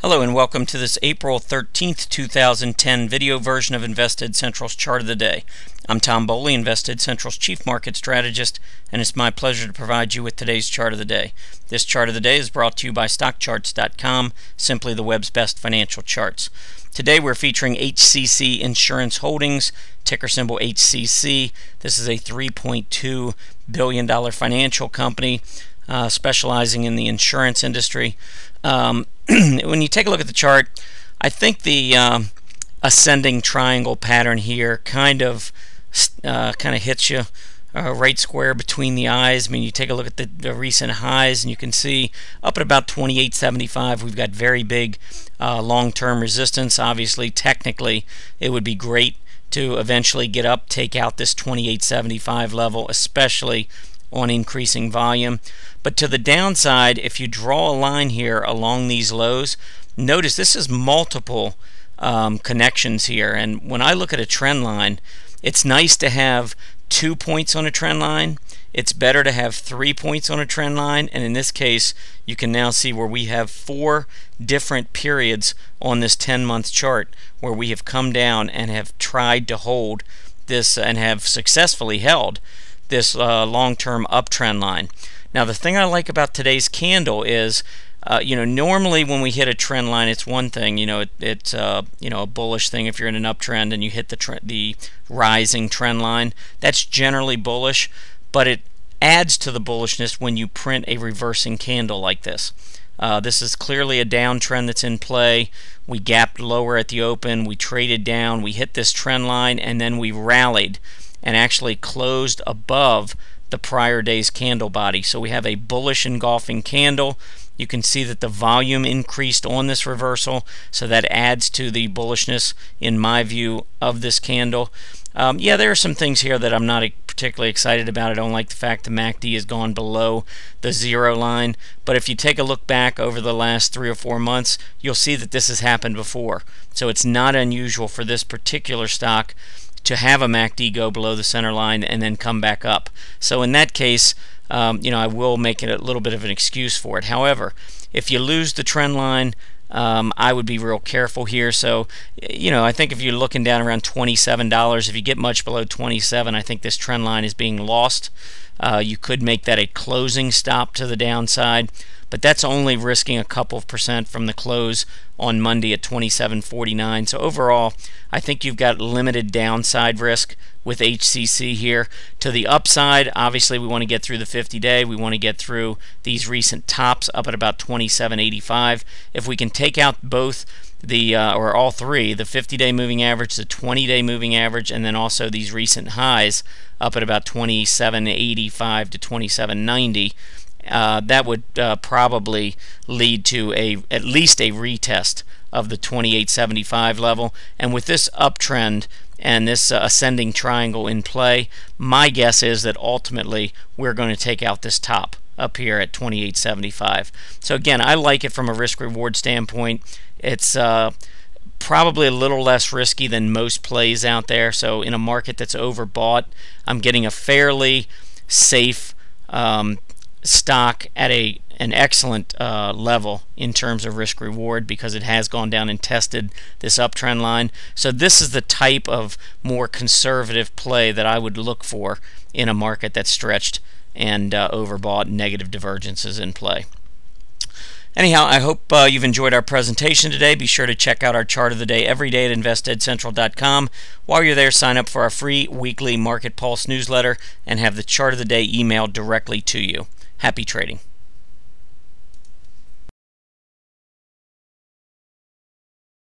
Hello and welcome to this April 13th, 2010 video version of Invested Central's Chart of the Day. I'm Tom Boley, Invested Central's Chief Market Strategist, and it's my pleasure to provide you with today's Chart of the Day. This Chart of the Day is brought to you by StockCharts.com, simply the web's best financial charts. Today we're featuring HCC Insurance Holdings, ticker symbol HCC. This is a $3.2 billion financial company specializing in the insurance industry. When you take a look at the chart, I think the ascending triangle pattern here kind of hits you right square between the eyes. I mean, you take a look at the recent highs, and you can see up at about 28.75, we've got very big long-term resistance. Obviously, technically, it would be great to eventually get up, take out this 28.75 level, especially on increasing volume. But to the downside, if you draw a line here along these lows, notice this is multiple connections here. And when I look at a trend line, it's nice to have 2 points on a trend line. It's better to have 3 points on a trend line. And in this case, you can now see where we have 4 different periods on this 10-month chart where we have come down and have tried to hold this and have successfully held this long-term uptrend line. Now, the thing I like about today's candle is, normally when we hit a trend line, it's one thing. It's a bullish thing if you're in an uptrend and you hit the rising trend line. That's generally bullish, but it adds to the bullishness when you print a reversing candle like this. This is clearly a downtrend that's in play. We gapped lower at the open, we traded down, we hit this trend line, and then we rallied and actually closed above the prior day's candle body. So we have a bullish engulfing candle. You can see that the volume increased on this reversal, so that adds to the bullishness in my view of this candle. Yeah, there are some things here that I'm not particularly excited about. I don't like the fact the MACD has gone below the zero line, but if you take a look back over the last 3 or 4 months, you'll see that this has happened before. So it's not unusual for this particular stock to have a MACD go below the center line and then come back up. So in that case, I will make it a little bit of an excuse for it. However, if you lose the trend line, I would be real careful here. So, I think if you're looking down around $27, if you get much below 27, I think this trend line is being lost. You could make that a closing stop to the downside, but that's only risking a couple of percent from the close on Monday at 27.49. So overall, I think you've got limited downside risk with HCC here. To the upside, obviously we want to get through the 50-day. We want to get through these recent tops up at about 27.85. If we can take out both or all three, the 50-day moving average, the 20-day moving average, and then also these recent highs up at about 27.85 to 27.90, that would probably lead to at least a retest of the 28.75 level. And with this uptrend and this ascending triangle in play, my guess is that ultimately we're going to take out this top up here at 28.75. So again, I like it from a risk-reward standpoint. It's probably a little less risky than most plays out there. So in a market that's overbought, I'm getting a fairly safe stock at an excellent level in terms of risk reward, because it has gone down and tested this uptrend line. So this is the type of more conservative play that I would look for in a market that's stretched and overbought, negative divergences in play. Anyhow, I hope you've enjoyed our presentation today. Be sure to check out our chart of the day every day at InvestedCentral.com. While you're there, sign up for our free weekly Market Pulse newsletter and have the chart of the day emailed directly to you. Happy trading.